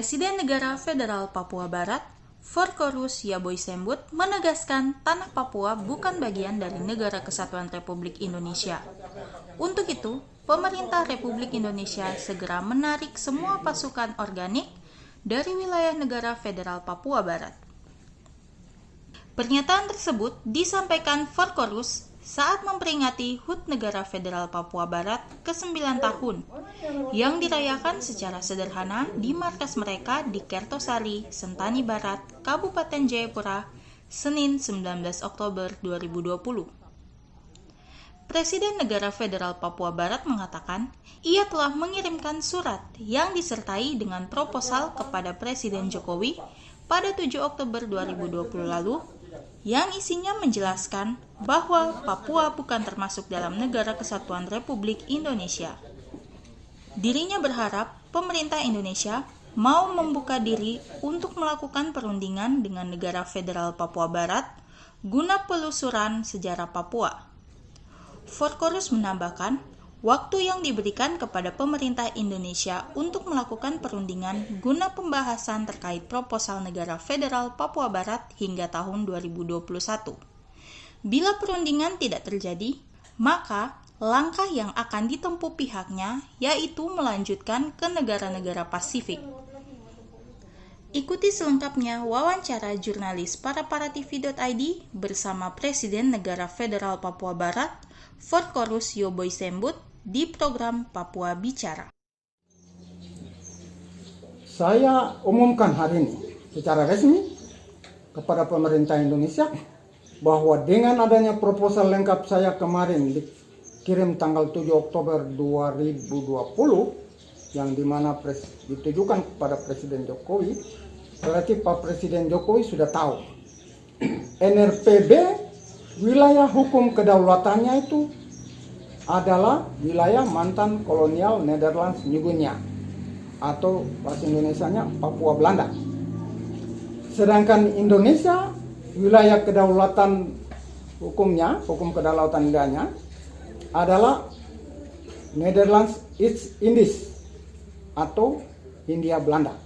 Presiden Negara Federal Papua Barat, Forkorus Yaboy Sembut, menegaskan tanah Papua bukan bagian dari Negara Kesatuan Republik Indonesia. Untuk itu, pemerintah Republik Indonesia segera menarik semua pasukan organik dari wilayah negara Federal Papua Barat. Pernyataan tersebut disampaikan Forkorus saat memperingati HUT Negara Federal Papua Barat ke-9 tahun yang dirayakan secara sederhana di markas mereka di Kertosari, Sentani Barat, Kabupaten Jayapura, Senin 19 Oktober 2020. Presiden Negara Federal Papua Barat mengatakan ia telah mengirimkan surat yang disertai dengan proposal kepada Presiden Jokowi pada 7 Oktober 2020 lalu yang isinya menjelaskan bahwa Papua bukan termasuk dalam Negara Kesatuan Republik Indonesia. Dirinya berharap pemerintah Indonesia mau membuka diri untuk melakukan perundingan dengan negara Federal Papua Barat guna penelusuran sejarah Papua. Forkorus menambahkan, waktu yang diberikan kepada pemerintah Indonesia untuk melakukan perundingan guna pembahasan terkait proposal negara Federal Papua Barat hingga tahun 2021. Bila perundingan tidak terjadi, maka langkah yang akan ditempuh pihaknya yaitu melanjutkan ke negara-negara Pasifik. Ikuti selengkapnya wawancara jurnalis paraparatv.id bersama Presiden Negara Federal Papua Barat, Forkorus Yaboy Sembut, di program Papua Bicara. Saya umumkan hari ini secara resmi kepada pemerintah Indonesia bahwa dengan adanya proposal lengkap saya kemarin dikirim tanggal 7 Oktober 2020 yang dimana ditujukan kepada Presiden Jokowi, berarti Pak Presiden Jokowi sudah tahu NRPB wilayah hukum kedaulatannya itu adalah wilayah mantan kolonial Nederlands New Guinea atau bahasa Indonesianya Papua Belanda. Sedangkan Indonesia wilayah kedaulatan hukumnya, hukum kedaulatan negaranya adalah Netherlands East Indies atau Hindia Belanda.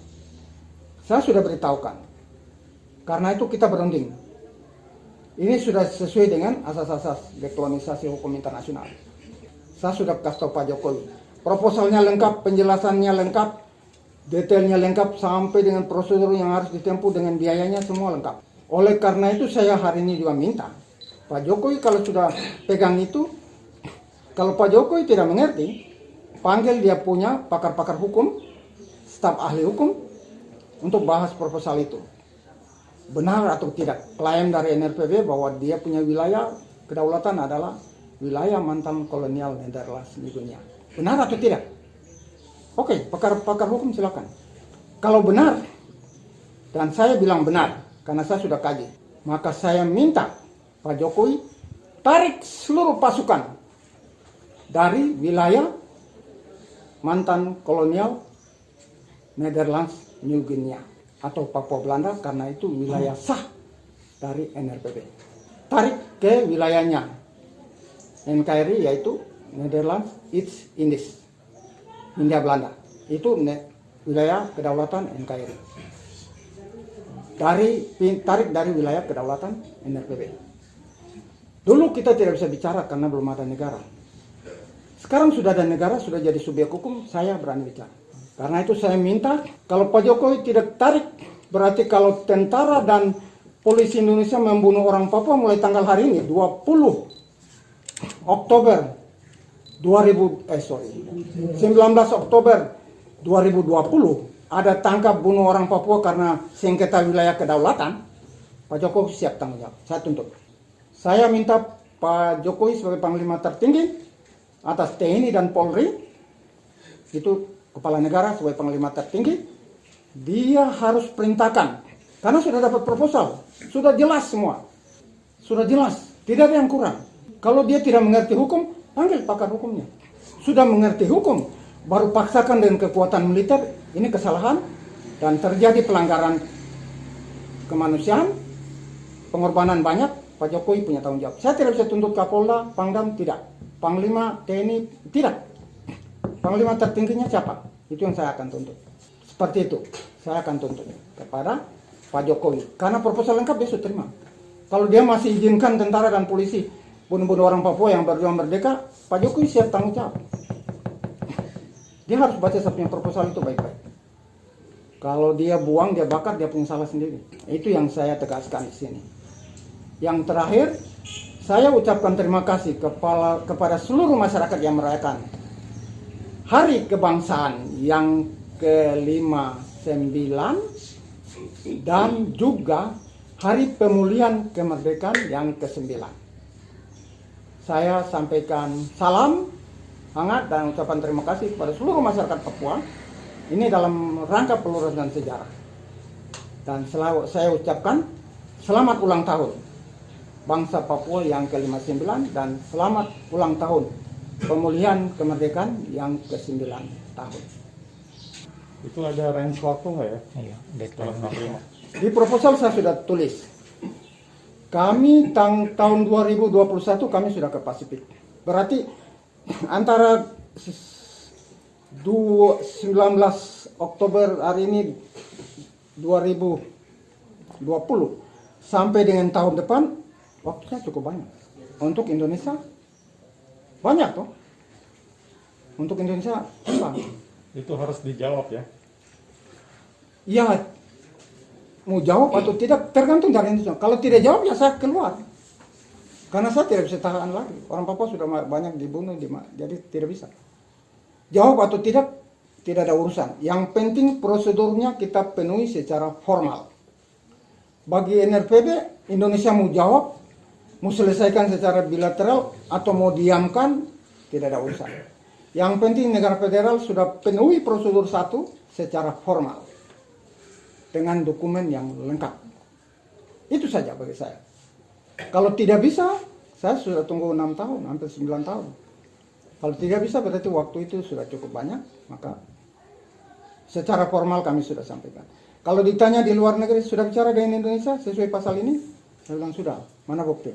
Saya sudah beritahukan. Karena itu kita berunding. Ini sudah sesuai dengan asas-asas dekolonisasi hukum internasional. Saya sudah kasih tahu Pak Jokowi. Proposalnya lengkap, penjelasannya lengkap, detailnya lengkap, sampai dengan prosedur yang harus ditempuh dengan biayanya semua lengkap. Oleh karena itu saya hari ini juga minta Pak Jokowi kalau sudah pegang itu, kalau Pak Jokowi tidak mengerti, panggil dia punya pakar-pakar hukum, staf ahli hukum, untuk bahas proposal itu. Benar atau tidak klaim dari NRPB bahwa dia punya wilayah kedaulatan adalah wilayah mantan kolonial Nederlands New Guinea. Benar atau tidak? Oke, pakar hukum silakan. Kalau benar, dan saya bilang benar, karena saya sudah kaji, maka saya minta Pak Jokowi tarik seluruh pasukan dari wilayah mantan kolonial Nederlands New Guinea atau Papua Belanda, karena itu wilayah sah dari NRPB. Tarik ke wilayahnya NKRI, yaitu Netherlands East Indies, Hindia Belanda. Itu wilayah kedaulatan NKRI. Tarik dari wilayah kedaulatan NRPB. Dulu kita tidak bisa bicara karena belum ada negara. Sekarang sudah ada negara, sudah jadi subjek hukum, saya berani bicara. Karena itu saya minta, kalau Pak Jokowi tidak tarik, berarti kalau tentara dan polisi Indonesia membunuh orang Papua mulai tanggal hari ini, 20 Oktober 19 Oktober 2020 ada tangkap bunuh orang Papua karena sengketa wilayah kedaulatan, Pak Jokowi siap tanggung jawab. Saya tuntut. Saya minta Pak Jokowi sebagai Panglima tertinggi atas TNI dan Polri, itu kepala negara sebagai Panglima tertinggi, dia harus perintahkan, karena sudah dapat proposal, sudah jelas semua, sudah jelas, tidak ada yang kurang. Kalau dia tidak mengerti hukum, panggil pakar hukumnya. Sudah mengerti hukum, baru paksakan dengan kekuatan militer, ini kesalahan, dan terjadi pelanggaran kemanusiaan, pengorbanan banyak, Pak Jokowi punya tanggung jawab. Saya tidak bisa tuntut Kapolda, Pangdam, tidak. Panglima TNI, tidak. Panglima tertingginya siapa? Itu yang saya akan tuntut. Seperti itu. saya akan tuntut kepada Pak Jokowi. Karena proposal lengkap dia sudah terima. Kalau dia masih izinkan tentara dan polisi bunuh-bunuh orang Papua yang berjuang merdeka, Pak Jokowi siap tanggung jawab. Dia harus baca saya punya proposal itu baik-baik. Kalau dia buang, dia bakar, dia punya salah sendiri. Itu yang saya tegaskan di sini. Yang terakhir, saya ucapkan terima kasih kepada seluruh masyarakat yang merayakan Hari Kebangsaan yang ke-59 dan juga Hari Pemulihan Kemerdekaan yang ke-9. Saya sampaikan salam hangat dan ucapan terima kasih kepada seluruh masyarakat Papua. Ini dalam rangka peluruskan sejarah. Dan selalu saya ucapkan selamat ulang tahun bangsa Papua yang ke-59 dan selamat ulang tahun pemulihan kemerdekaan yang ke-9 tahun. Itu ada range waktu nggak ya? Iya, deadline. Di proposal saya sudah tulis. Kami tahun 2021 kami sudah ke Pasifik. Berarti antara 19 Oktober hari ini 2020 sampai dengan tahun depan waktunya cukup banyak. Untuk Indonesia banyak toh. Untuk Indonesia apa? Itu harus dijawab ya. Ya, mau jawab atau tidak tergantung dari Indonesia. Kalau tidak jawab ya saya keluar. Karena saya tidak bisa tahan lagi. Orang Papua sudah banyak dibunuh, jadi tidak bisa. Jawab atau tidak ada urusan. Yang penting prosedurnya kita penuhi secara formal. Bagi NRPB, Indonesia mau jawab, mau selesaikan secara bilateral atau mau diamkan, tidak ada urusan. Yang penting negara federal sudah penuhi prosedur satu secara formal. Dengan dokumen yang lengkap. Itu saja bagi saya. Kalau tidak bisa, saya sudah tunggu 6 tahun, hampir 9 tahun. Kalau tidak bisa berarti waktu itu sudah cukup banyak, maka secara formal kami sudah sampaikan. Kalau ditanya di luar negeri, sudah bicara dengan Indonesia sesuai pasal ini? Saya bilang sudah, mana bukti?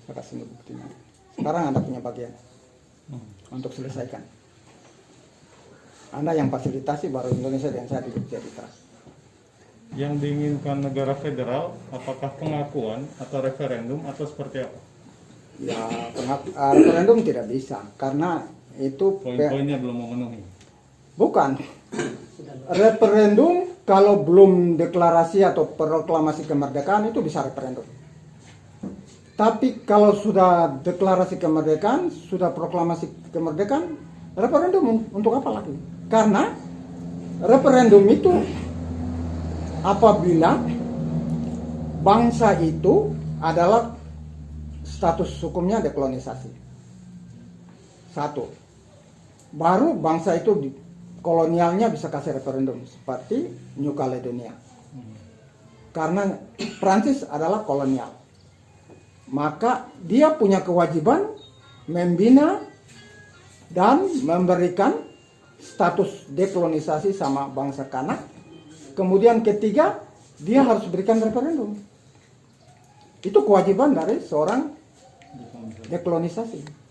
Saya kasih buktinya. Sekarang Anda punya bagian untuk selesaikan. Anda yang fasilitasi, baru Indonesia dan saya tidak bisa ditarik. Yang diinginkan negara federal, apakah pengakuan atau referendum atau seperti apa? Ya, referendum tidak bisa karena itu Poin-poinnya belum memenuhi. bukan referendum. Kalau belum deklarasi atau proklamasi kemerdekaan itu bisa referendum. Tapi kalau sudah deklarasi kemerdekaan, sudah proklamasi kemerdekaan, referendum untuk apa lagi? Karena referendum itu apabila bangsa itu adalah status hukumnya dekolonisasi. Satu. Baru bangsa itu kolonialnya bisa kasih referendum seperti New Caledonia. Karena Prancis adalah kolonial. Maka dia punya kewajiban membina dan memberikan status dekolonisasi sama bangsa Kanak. Kemudian ketiga, dia harus berikan referendum. Itu kewajiban dari seorang dekolonisasi.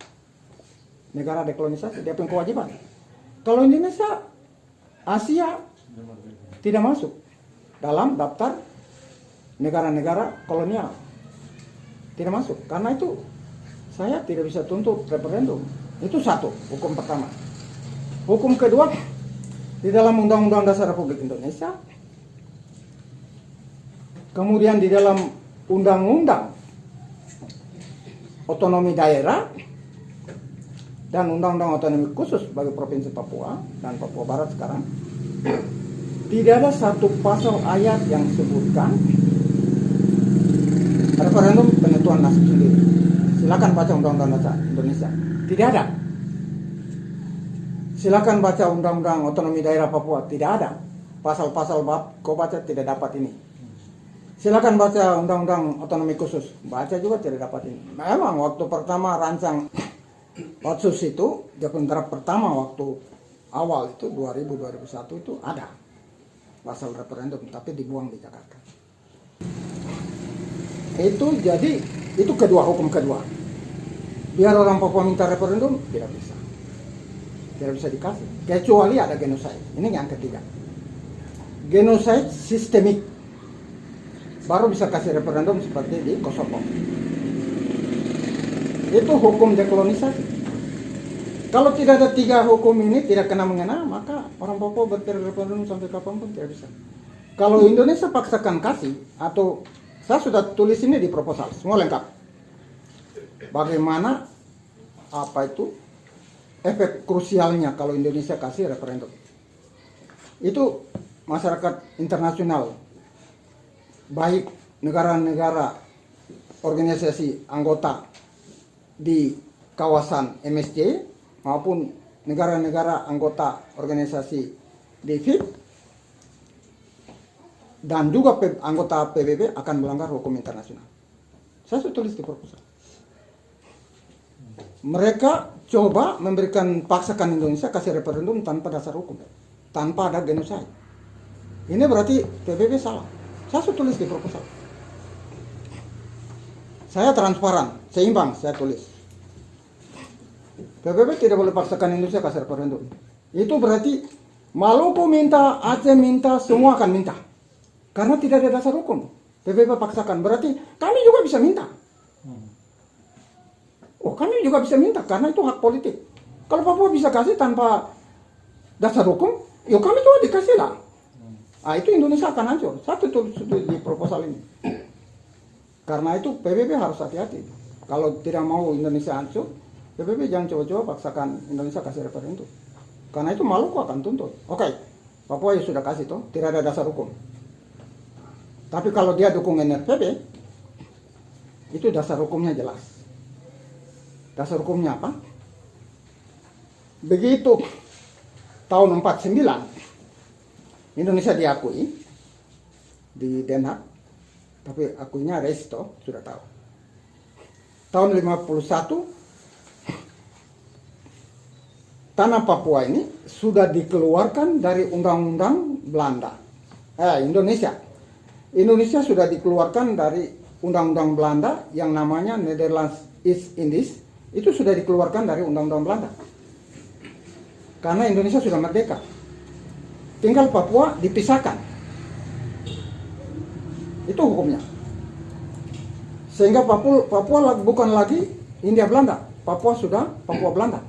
Negara dekolonisasi, dia punya kewajiban. Kalau Indonesia, Asia tidak masuk dalam daftar negara-negara kolonial. Tidak masuk. Karena itu saya tidak bisa tuntut referendum. Itu satu, hukum pertama. Hukum kedua, di dalam Undang-Undang Dasar Republik Indonesia, kemudian di dalam Undang-Undang Otonomi Daerah dan Undang-Undang Otonomi Khusus bagi Provinsi Papua dan Papua Barat sekarang, tidak ada satu pasal ayat yang sebutkan referendum penentuan nasib sendiri. Silakan baca Undang-Undang Dasar Indonesia. Tidak ada. Silakan baca Undang-Undang Otonomi Daerah Papua. Tidak ada. Pasal-pasal bab kau baca tidak dapat ini. Silakan baca Undang-Undang Otonomi Khusus. Baca juga tidak dapat ini. Memang waktu pertama rancang Otsus itu, Jakun draft pertama waktu awal itu 2000-2001 itu ada pasal referendum, tapi dibuang di Jakarta. Itu jadi itu kedua, hukum kedua. Biar orang Papua minta referendum tidak bisa. Tidak bisa dikasih. Kecuali ada genocide. Ini yang ketiga. genosida sistemik. Baru bisa kasih referendum seperti di Kosovo. Itu hukum dekolonisasi. Kalau tidak ada 3 hukum ini tidak kena mengena, maka orang Papua berreferendum sampai kapanpun tidak bisa. Kalau Indonesia paksakan kasih, atau saya sudah tulis ini di proposal, semua lengkap. Bagaimana efek krusialnya kalau Indonesia kasih referendum. Itu masyarakat internasional, baik negara-negara organisasi anggota di kawasan MSC maupun negara-negara anggota organisasi di FIP dan juga anggota PBB akan melanggar hukum internasional. Saya sudah tulis di proposal. Mereka coba paksakan Indonesia kasih referendum tanpa dasar hukum, tanpa ada genosida. Ini berarti PBB salah. Saya sudah tulis di proposal. Saya transparan, seimbang, saya tulis. PBB tidak boleh paksakan Indonesia kasih referendum. Itu berarti Maluku minta, Aceh minta, semua akan minta. Karena tidak ada dasar hukum. PBB paksakan, berarti kami juga bisa minta. Oh, kami juga bisa minta, karena itu hak politik. Kalau Papua bisa kasih tanpa dasar hukum, ya kami juga dikasih lah. Nah, itu Indonesia akan hancur. Satu di proposal ini. Karena itu PBB harus hati-hati. Kalau tidak mau Indonesia hancur, PBB jangan coba-coba paksakan Indonesia kasih referendum. Karena itu Maluku akan tuntut. Oke, Papua ya sudah kasih toh, tidak ada dasar hukum. Tapi kalau dia dukung NRPB, itu dasar hukumnya jelas. Dasar hukumnya apa? Begitu tahun 49 Indonesia diakui di Den Haag, tapi akuinya resto sudah tahu. Tahun 51 tanah Papua ini sudah dikeluarkan dari undang-undang Belanda. Indonesia. Indonesia sudah dikeluarkan dari undang-undang Belanda yang namanya Netherlands East Indies. Itu sudah dikeluarkan dari undang-undang Belanda. Karena Indonesia sudah merdeka. Tinggal Papua dipisahkan. Itu hukumnya. Sehingga Papua bukan lagi Hindia Belanda. Papua sudah Papua Belanda.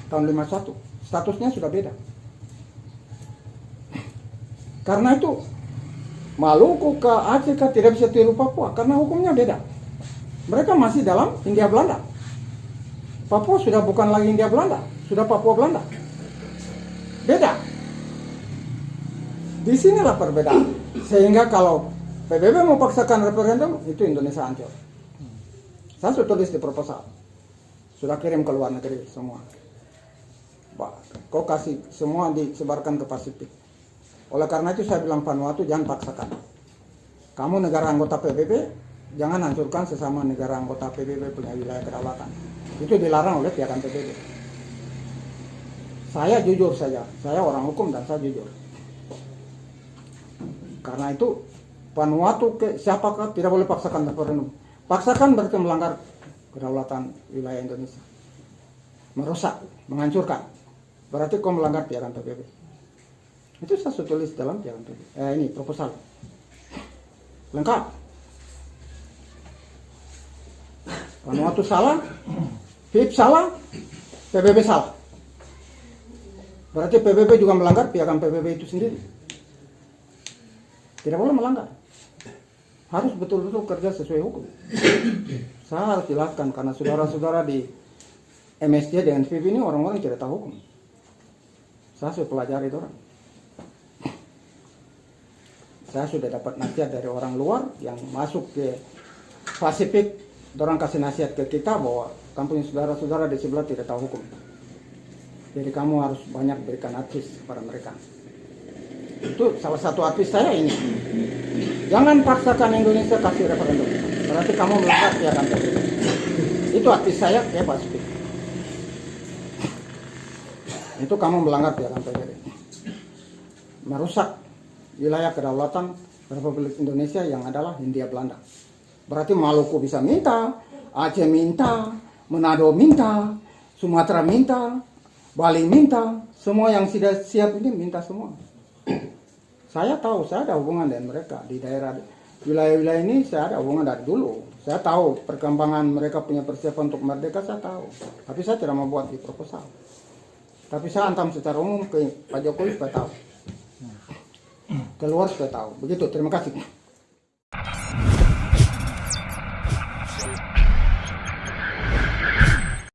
Tahun 51, statusnya sudah beda. Karena itu Maluku ke Aceh tidak bisa tiru Papua karena hukumnya beda. Mereka masih dalam Hindia Belanda. Papua sudah bukan lagi Hindia Belanda, sudah Papua Belanda. Beda. Di sinilah perbedaan. Sehingga kalau PBB mau paksakan referendum, itu Indonesia hancur. Saya sudah tulis di proposal. Sudah kirim ke luar negeri semua. Kau kasih semua disebarkan ke Pasifik. Oleh karena itu saya bilang Vanuatu jangan paksakan. Kamu negara anggota PBB, jangan hancurkan sesama negara anggota PBB punya wilayah kedaulatan. Itu dilarang oleh piagam PBB. Saya jujur saja, saya orang hukum dan saya jujur. Karena itu Vanuatu siapakah tidak boleh paksakan referendum. Paksakan berarti melanggar kedaulatan wilayah Indonesia. Merusak, menghancurkan. Berarti kau melanggar piagam PBB. Itu saya tulis dalam piagam PBB. Ini proposal. Lengkap. Vanuatu salah, FIP salah, PBB salah. Berarti PBB juga melanggar piagam PBB itu sendiri. Tidak boleh melanggar. Harus betul-betul kerja sesuai hukum. Saya harus jelaskan karena saudara-saudara di MSJ dengan FIP ini orang-orang yang tidak tahu hukum. Saya sudah pelajari itu orang. Saya sudah dapat nasihat dari orang luar yang masuk ke Pasifik. Orang kasih nasihat ke kita bahwa kampung saudara-saudara di sebelah tidak tahu hukum. Jadi kamu harus banyak berikan advice kepada mereka. Itu salah satu advice saya ini. Jangan paksakan Indonesia kasih referendum. Berarti kamu melanggar piagam PBB. Itu advice saya ke Pasifik. Itu kamu melanggar piagam PBB. Merusak wilayah kedaulatan Republik Indonesia yang adalah Hindia Belanda. Berarti Maluku bisa minta, Aceh minta, Manado minta, Sumatera minta, Bali minta, semua yang sudah siap ini minta semua. Saya tahu, saya ada hubungan dengan mereka di daerah wilayah-wilayah ini. Saya ada hubungan dari dulu. Saya tahu perkembangan mereka punya persiapan untuk merdeka, saya tahu. Tapi saya tidak mau buat di proposal. Tapi saya hantam secara umum ke Pak Jokowi supaya tahu. Keluar supaya tahu. Begitu, terima kasih.